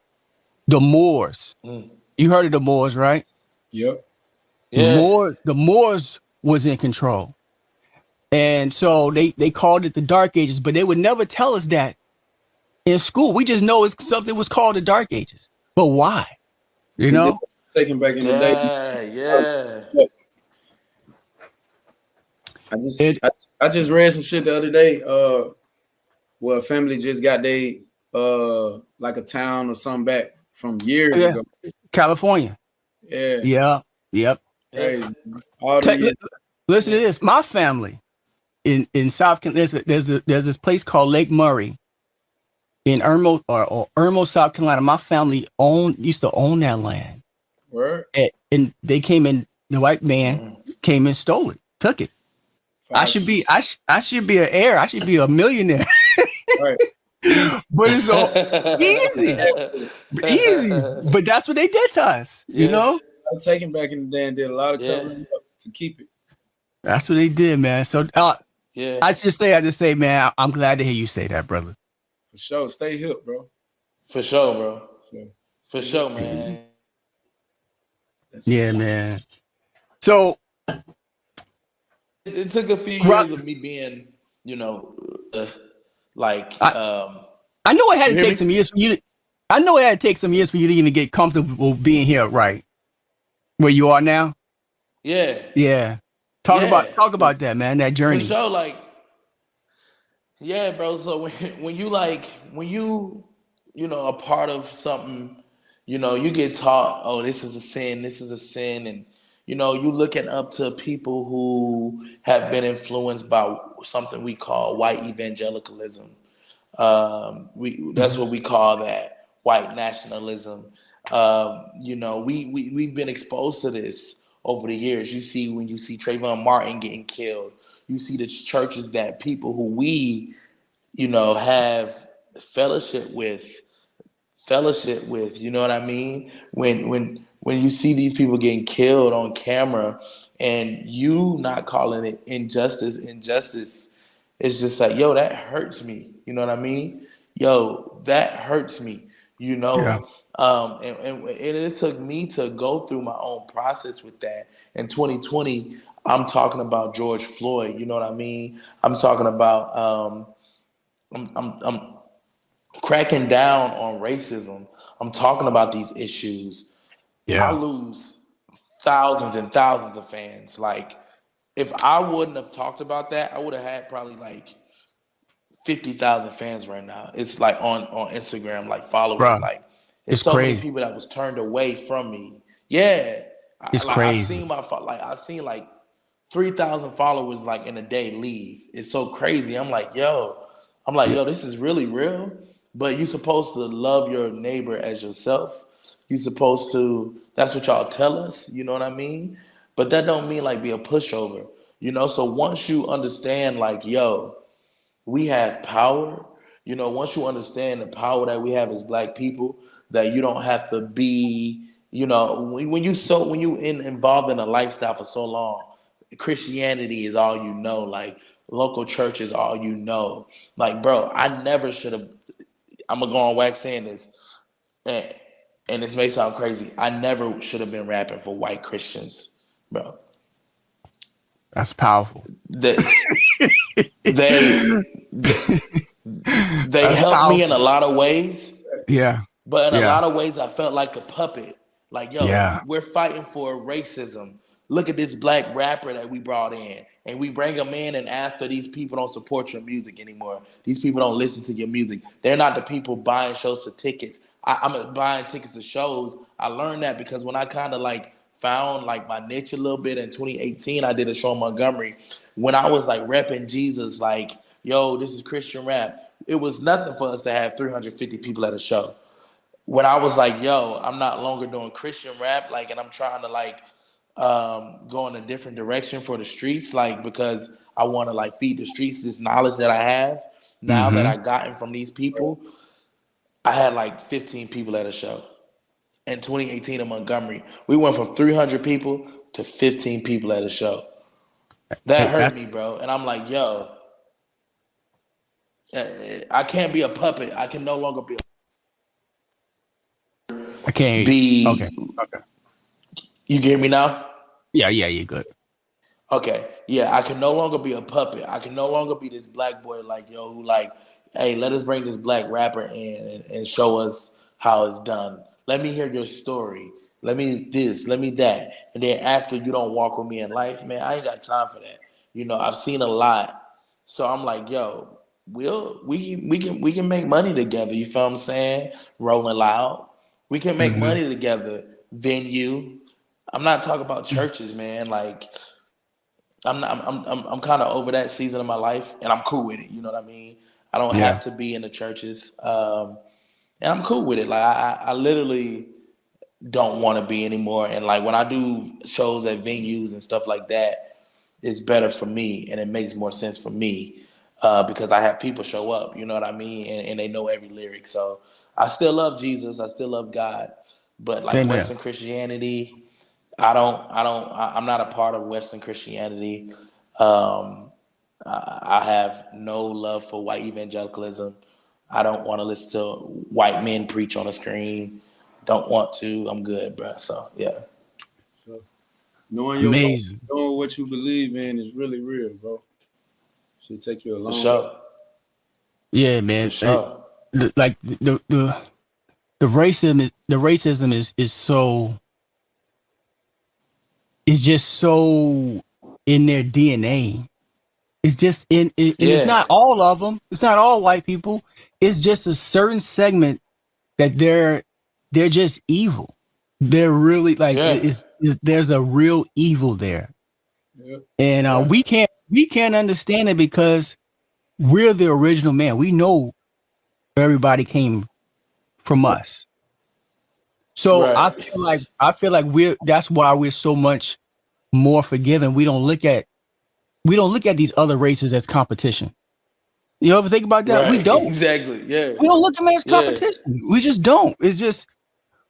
The Moors. You heard of the Moors, right? Yep. Yeah. The Moors was in control. And so they called it the Dark Ages, but they would never tell us that in school. We just know it's something was called the Dark Ages. But why? Taking back in the day. Yeah. I just read some shit the other day. Where a family just got like a town or something back from years ago. California. Yeah. Yep. Crazy. Listen to this. My family in South Carolina, there's this place called Lake Murray in Irmo, South Carolina. My family used to own that land. Word. And they came in. The white man came and stole it, took it. I should be an heir. I should be a millionaire. Right. But it's all easy. But that's what they did to us, I'm taking back in the day and did a lot of covering up to keep it. That's what they did, man. So I just say, man, I'm glad to hear you say that, brother. For sure. Stay hip, bro. For sure, bro. For sure, man. Yeah, man. So it took a few years of me being, I know it had to take some years for you. I know it had to take some years for you to even get comfortable being here, right? Where you are now. Yeah. Yeah. Talk about that, man. That journey. For sure, bro. So when you a part of something, you get taught, oh, this is a sin, and you looking up to people who have been influenced by something we call white evangelicalism. That's what we call that, white nationalism. We've been exposed to this over the years. When you see Trayvon Martin getting killed, you see the churches that people who we, have fellowship with, you know what I mean? When you see these people getting killed on camera and you not calling it injustice, it's just like, yo, that hurts me. You know what I mean? Yo, that hurts me, Yeah. And it took me to go through my own process with that. In 2020, I'm talking about George Floyd. You know what I mean? I'm talking about I'm cracking down on racism. I'm talking about these issues. Yeah. I lose thousands and thousands of fans. Like if I wouldn't have talked about that, I would have had probably like 50,000 fans right now. It's like on Instagram, like followers. Bro, Like it's it's so many crazy. people that was turned away from me. Yeah, It's I crazy. seen I seen like 3,000 followers like in a day leave. It's so crazy. I'm like, Yeah. yo, this is really real. But you supposed to love your neighbor as yourself. You supposed to. That's what y'all tell us. You know what I mean? But that don't mean like be a pushover. So once you understand, like, yo, we have power. Once you understand the power that we have as black people, that you don't have to be, when you involved in a lifestyle for so long, Christianity is all you know, like local church is all you know. Like, bro, I never should have. I'm gonna go on wax saying this, and, and this may sound crazy. I never should have been rapping for white Christians, bro. That's powerful. They they they That's helped me in a powerful. lot of ways, Yeah. but in a Yeah. lot of ways, I felt like a puppet. Like, yo, Yeah. we're fighting for racism. Look at this black rapper that we brought in, and we bring them in, and after these people don't support your music anymore, these people don't listen to your music. They're not the people buying shows for tickets. I'm buying tickets to shows. I learned that because when I kind of like found like my niche a little bit in 2018, I did a show in Montgomery. When I was like repping Jesus, like, yo, this is Christian rap. It was nothing for us to have 350 people at a show. When I was like, yo, I'm not longer doing Christian rap, like, and I'm trying to like go in a different direction for the streets, like, because I want to like feed the streets this knowledge that I have now that Mm-hmm. I gotten from these people. I had like 15 people at a show in 2018 in Montgomery. We went from 300 people to 15 people at a show. That hurt That me, bro. And I'm like, yo, I can't be a puppet. I can no longer I can't. Okay. be. Okay. You get me now? Yeah. Yeah. You're good. Okay. Yeah, I can no longer be a puppet. I can no longer be this black boy like, yo, who like, hey, let us bring this black rapper in and show us how it's done. Let me hear your story. Let me this, let me that. And then after you don't walk with me in life, man, I ain't got time for that. I've seen a lot. So I'm like, yo, we can make money together. You feel what I'm saying? Rolling Loud. We can make Mm-hmm. money together. Venue. I'm not talking about churches, man. Like I'm kind of over that season of my life, and I'm cool with it. You know what I mean? I don't have Yeah. to be in the churches, and I'm cool with it. Like I literally don't want to be anymore. And like when I do shows at venues and stuff like that, it's better for me, and it makes more sense for me because I have people show up. You know what I mean? And they know every lyric. So I still love Jesus. I still love God, but like Same here. Western Christianity. I'm not a part of Western Christianity. I have no love for white evangelicalism. I don't want to listen to white men preach on a screen. Don't want to. I'm good, bro. So yeah. So, knowing your Amazing. knowing what you believe in is really real, bro. Should take you a For long way. sure. Yeah, For man. sure. Like the racism is so, it's just so in their DNA. It's just and it's Yeah. not all of them. It's not all white people. It's just a certain segment that they're just evil. They're really like Yeah. there's a real evil there, Yeah. and Right. we can't understand it because we're the original man. We know everybody came from us. So I Right. feel like that's why we're so much more forgiving. We don't look at these other races as competition. You ever think about that? We Right. don't. Exactly. Yeah. We don't look at them as Yeah. competition. We just don't. It's just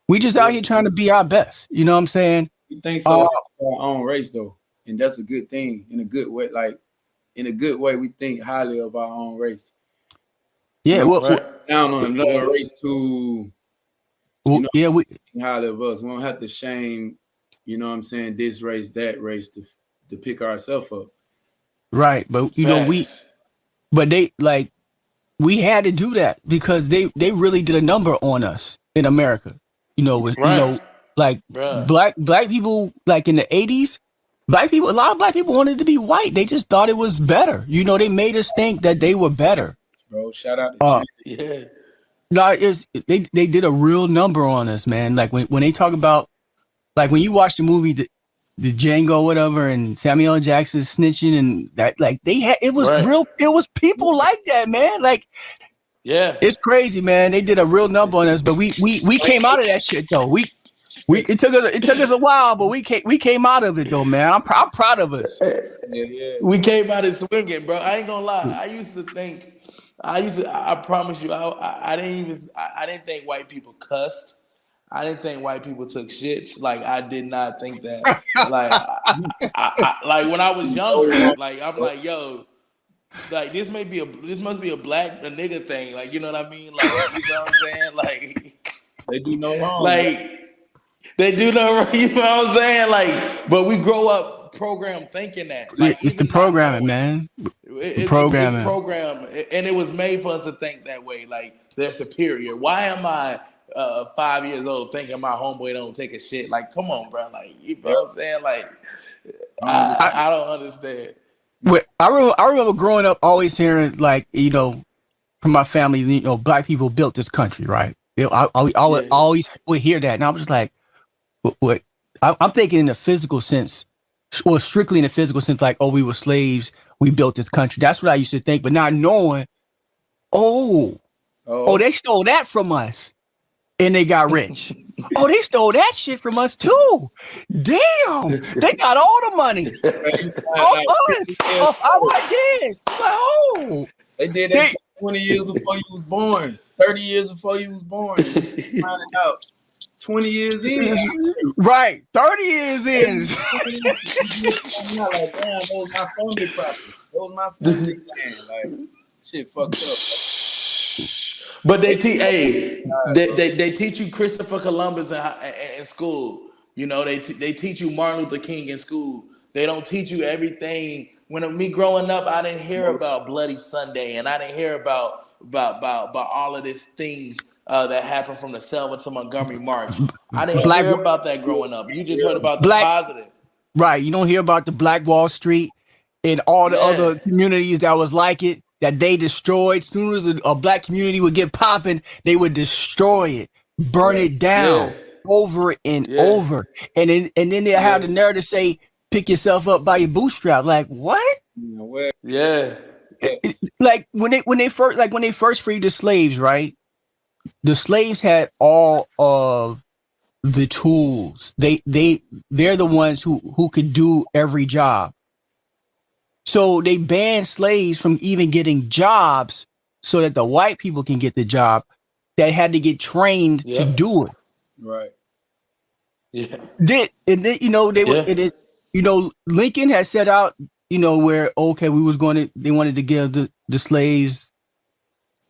we just out Yeah. here trying to be our best. You know what I'm saying? We think so Uh, about our own race though, and that's a good thing in a good way. Like in a good way, we think highly of our own race. yeah. We Right. down on another Yeah. race to Yeah. We think highly of us. We don't have to shame, you know what I'm saying, this race, that race to pick ourselves up. right, but Facts. we had to do that because they really did a number on us in America. Right. Like Bruh. black people like in the 80s. a lot of black people wanted to be white. They just thought it was better. You know, they made us think that they were better. Bro, shout out to Uh, Chance. Yeah. no, they did a real number on us, man. Like when they talk about, like when you watch the movie the Django whatever and Samuel L. Jackson snitching and that, like it was Right. real. It was people like that, man. Like Yeah. it's crazy, man. They did a real number on us, but we came out of that shit though. It took us a while, but we came out of it though, man. I'm proud of us. Yeah. We came out and swinging, bro. I ain't gonna lie. I promise you, I didn't think white people cussed. I didn't think white people took shits. Like I did not think that. Like like when I was younger, like I'm like, yo, like this must be a nigga thing. Like you know what I mean? Like you know what I'm saying? Like They do no wrong. like they do no, you know what I'm saying? Like, but we grow up programmed thinking that. Like, It's the programming, man. It's Programming. programmed, and it was made for us to think that way. Like they're superior. Why am I 5 years old thinking my homeboy don't take a shit? Like, come on, bro. Like, you know what I'm saying? Like, I don't understand. I remember growing up always hearing, like, you know, from my family, you know, black people built this country, right? You know, I always would hear that, and I was just like, what? I'm thinking in the physical sense, or strictly in the physical sense, like, oh, we were slaves, we built this country. That's what I used to think, but not knowing, oh, they stole that from us, and they got rich. Oh, they stole that shit from us too. Damn, they got all the money off us, off our ideas. Like, oh, they did that 20 years before you was born, 30 years before you was born. Find it out 20 years in. Right, 30 years in. I'm not like, damn, that was my family property. That was my family land. Like, shit fucked up. But they teach you Christopher Columbus in school. You know, they teach you Martin Luther King in school. They don't teach you everything. When me growing up, I didn't hear about Bloody Sunday, and I didn't hear about all of these things that happened from the Selma to Montgomery March. I didn't hear about that growing up. You just heard about the positive. Right. You don't hear about the Black Wall Street and all the other communities that was like it, that they destroyed. As soon as a black community would get popping, they would destroy it, burn it down over and over. And then they have the nerve to say, pick yourself up by your bootstrap. Like, what? Yeah. Like when they first freed the slaves, right? The slaves had all of the tools. They're the ones who could do every job. So they banned slaves from even getting jobs so that the white people can get the job. That had to get trained to do it. Right. Yeah. Lincoln had set out, where, okay, they wanted to give the slaves,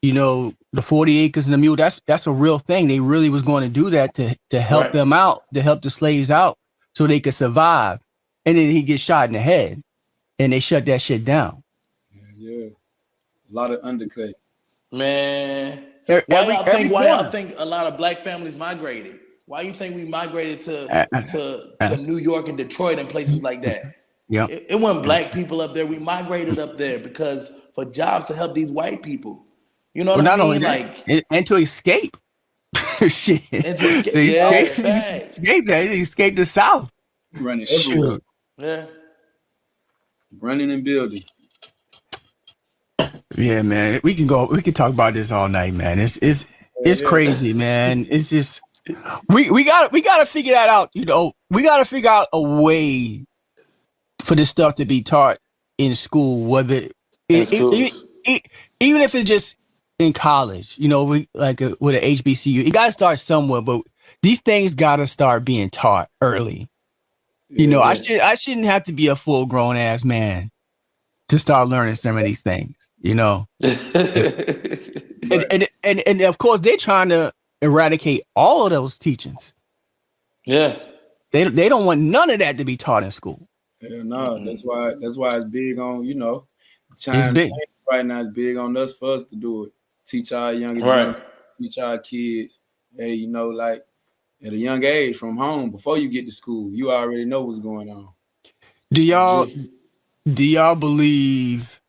the 40 acres and the mule. That's a real thing. They really was going to do that to help them out, to help the slaves out so they could survive. And then he gets shot in the head and they shut that shit down. Yeah. A lot of undercut. Man. Why y'all think a lot of black families migrated? Why you think we migrated to New York and Detroit and places like that? Yeah. It wasn't black people up there. We migrated up there because for jobs to help these white people. You know what I mean? And to escape. Shit. They escaped the South. Running everywhere. Yeah. Running and building. Yeah, man. We can talk about this all night, man. It's crazy, man. It's just we gotta figure that out. We gotta figure out a way for this stuff to be taught in school, whether even if it's just in college, with an HBCU. You gotta start somewhere, but these things gotta start being taught early. I shouldn't have to be a full grown ass man to start learning some of these things. And of course they're trying to eradicate all of those teachings. Yeah, they don't want none of that to be taught in school. Yeah, no, that's why it's big on China right now. It's big on us for us to do it. Teach our younger teach our kids. Hey, at a young age from home, before you get to school, you already know what's going on. Do y'all believe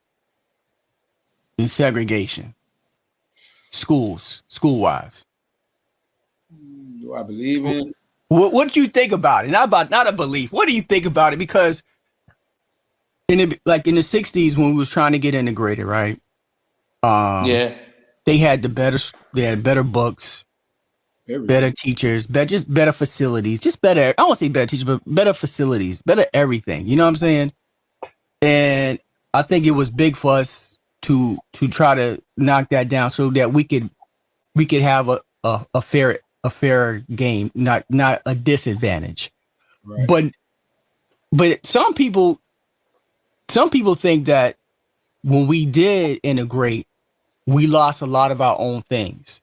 in segregation? School wise. Do I believe in? What do you think about it? Not a belief. What do you think about it? Because in the 60s when we was trying to get integrated, right? Yeah. They had better books, better teachers, better facilities, just better. I don't want to say better teachers, but better facilities, better everything. You know what I'm saying? And I think it was big for us to try to knock that down so that we could have a fair game, not a disadvantage. Right. But some people think that when we did integrate, we lost a lot of our own things.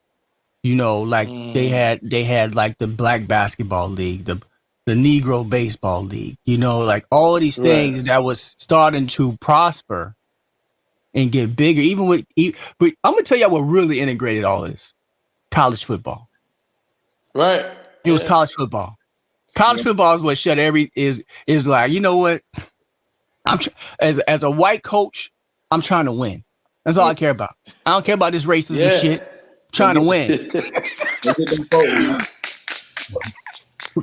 You know, like they had like the Black Basketball League, the Negro Baseball League, you know, like all of these things that was starting to prosper and get bigger. But I'm gonna tell you what really integrated all this: college football. Right. It was college football. College football is what shut is like, you know what? As a white coach, I'm trying to win. That's all I care about. I don't care about this racism shit. I'm trying to win.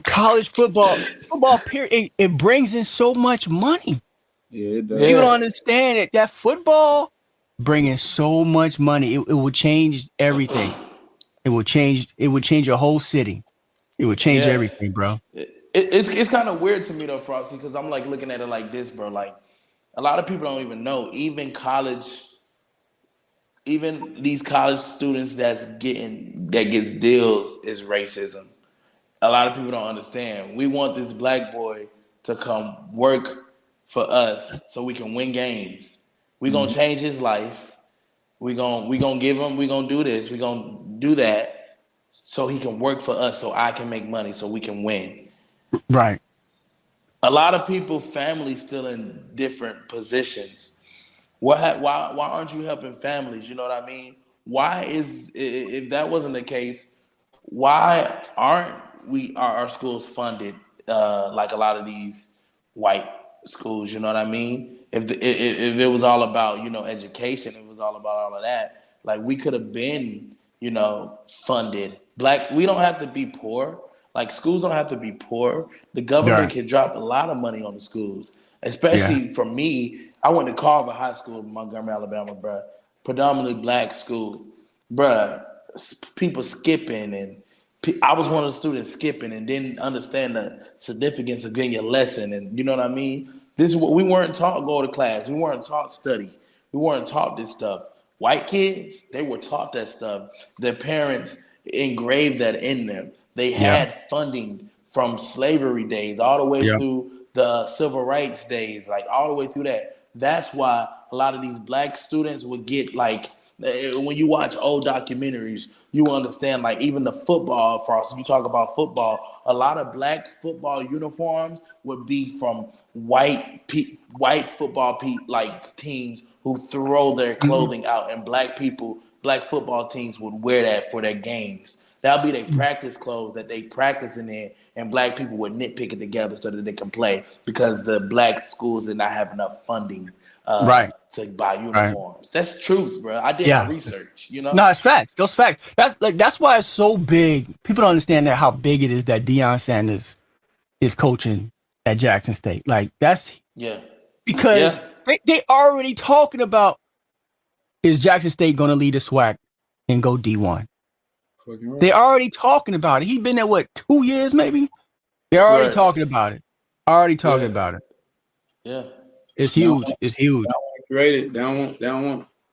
College football period, it brings in so much money. Yeah, it does. People don't understand it. That football bringing so much money. It will change everything. It will change your whole city. It would change everything, bro. It's kind of weird to me though, Frosty, because I'm like looking at it like this, bro. Like a lot of people don't even know. Even these college students that gets deals is racism. A lot of people don't understand. We want this black boy to come work for us so we can win games. We're gonna change his life. We're gonna give him, we're gonna do this, we're gonna do that so he can work for us, so I can make money, so we can win. Right. A lot of people, families still in different positions. Why aren't you helping families? You know what I mean? If that wasn't the case, why aren't our schools funded like a lot of these white schools? You know what I mean? If it was all about, you know, education, it was all about all of that. Like we could have been, you know, funded. We don't have to be poor. Like schools don't have to be poor. The government can drop a lot of money on the schools. Especially for me, I went to Carver High School in Montgomery, Alabama, bruh. Predominantly black school. Bruh, people skipping, and I was one of the students skipping and didn't understand the significance of getting your lesson. And you know what I mean? This is what we weren't taught. Go to class. We weren't taught study. We weren't taught this stuff. White kids, they were taught that stuff. Their parents engraved that in them. They had funding from slavery days all the way through the civil rights days, like all the way through that. That's why a lot of these black students would get like, when you watch old documentaries, you understand like even the football, Frost, you talk about football, a lot of black football uniforms would be from white football like teams who throw their clothing out, and black football teams would wear that for their games. That'll be their practice clothes that they practicing in, and black people would nitpick it together so that they can play, because the black schools did not have enough funding to buy uniforms. Right. That's truth, bro. I did my research, you know? No, it's facts. Those facts. That's why it's so big. People don't understand how big it is that Deion Sanders is coaching at Jackson State. Like that's because they already talking about, is Jackson State going to lead the SWAC and go D1? Right. They already talking about it. He been there 2 years maybe. They're already talking about it. About it. Yeah, it's huge. It's huge. They don't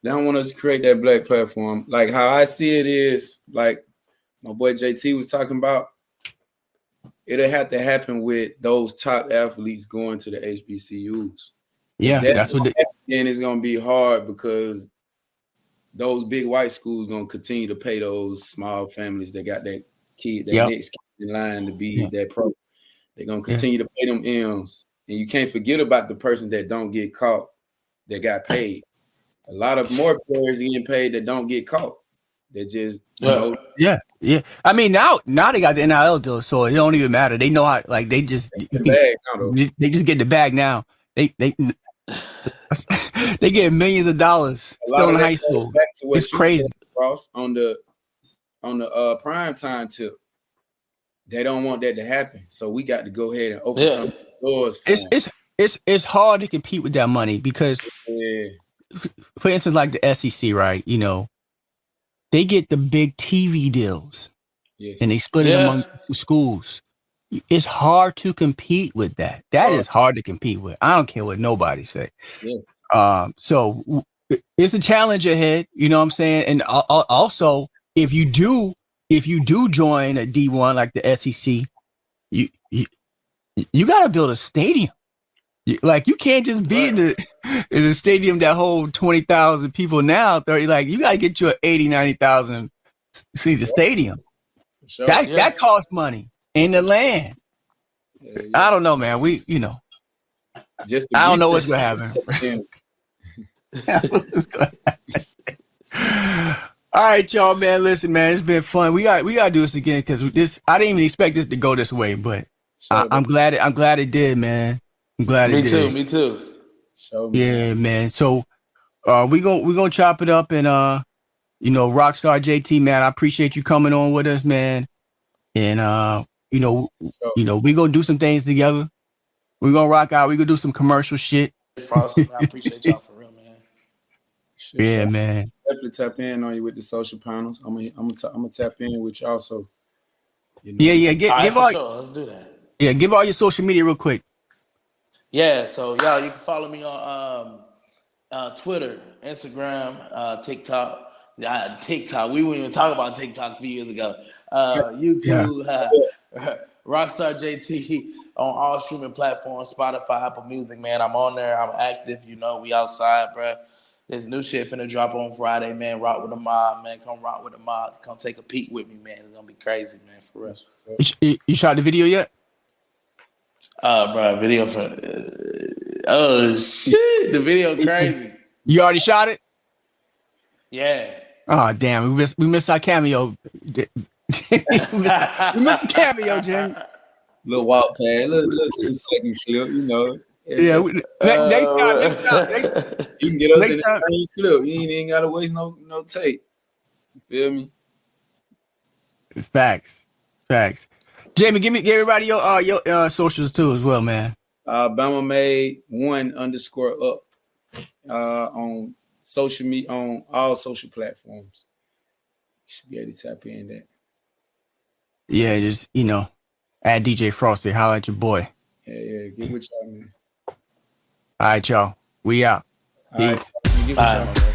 want us to create that black platform. Like how I see it is, like my boy JT was talking about, it'll have to happen with those top athletes going to the HBCUs. Yeah, that's what. And it's gonna be hard because those big white schools gonna continue to pay those small families that got that kid, that next kid in line to be that pro. They're gonna continue to pay them M's, and you can't forget about the person that don't get caught, that got paid. A lot of more players getting paid that don't get caught. They just yeah. I mean now they got the NIL deal, so it don't even matter. They know how, like they just get the bag now. They they get millions of dollars still in high school. Back to what It's you crazy. said, Ross, on the prime time tip. They don't want that to happen, so we got to go ahead and open some doors for them. It's hard to compete with that money because, for instance, like the SEC, right? You know, they get the big TV deals, and they split it among schools. It's hard to compete with that. That is hard to compete with. I don't care what nobody say. Yes. So it's a challenge ahead. You know what I'm saying? And also, if you do join a D1 like the SEC, you got to build a stadium. Like, you can't just be in the stadium that hold 20,000 people now. 30, like, you got to get you an 80, 90,000 seat stadium. Sure. That costs money in the land. I don't know, man. I don't know what's gonna happen. All right, y'all, man. Listen, man, it's been fun. We got to do this again because I didn't even expect this to go this way, but I'm glad it did, man. I'm glad it did. Me too. Yeah, man. So we gonna chop it up, and Rockstar JT, man, I appreciate you coming on with us, man. And we gonna do some things together. We're gonna rock out. We gonna do some commercial shit. Frosty, I appreciate y'all for real, man. Yeah, man. Definitely tap in on you with the social panels. I'm gonna tap in with y'all. So, Yeah. Let's do that. Yeah, give all your social media real quick. Yeah, so y'all, you can follow me on Twitter, Instagram, TikTok. TikTok. We wouldn't even talk about TikTok a few years ago. YouTube, Rockstar JT on all streaming platforms, Spotify, Apple Music, man. I'm on there. I'm active. We outside, bro. There's new shit finna drop on Friday, man. Rock with the mob, man. Come rock with the mods. Come take a peek with me, man. It's gonna be crazy, man, for real. You shot the video yet? Bro, video for oh shit, the video crazy. You already shot it? Yeah. Oh damn, we missed our cameo. we missed the cameo, Jim. Little walk pad, little 2-second clip, Yeah. Next time. You can get us in the same clip. You ain't even gotta waste no tape. You feel me? Facts. Jamie, give everybody your socials too as well, man. Bamamade 1_up on social media, on all social platforms. You should be able to tap in that. Yeah, just add DJ Frosty, holla at your boy. Yeah, get with y'all, man. All right, y'all. We out. Peace. All right.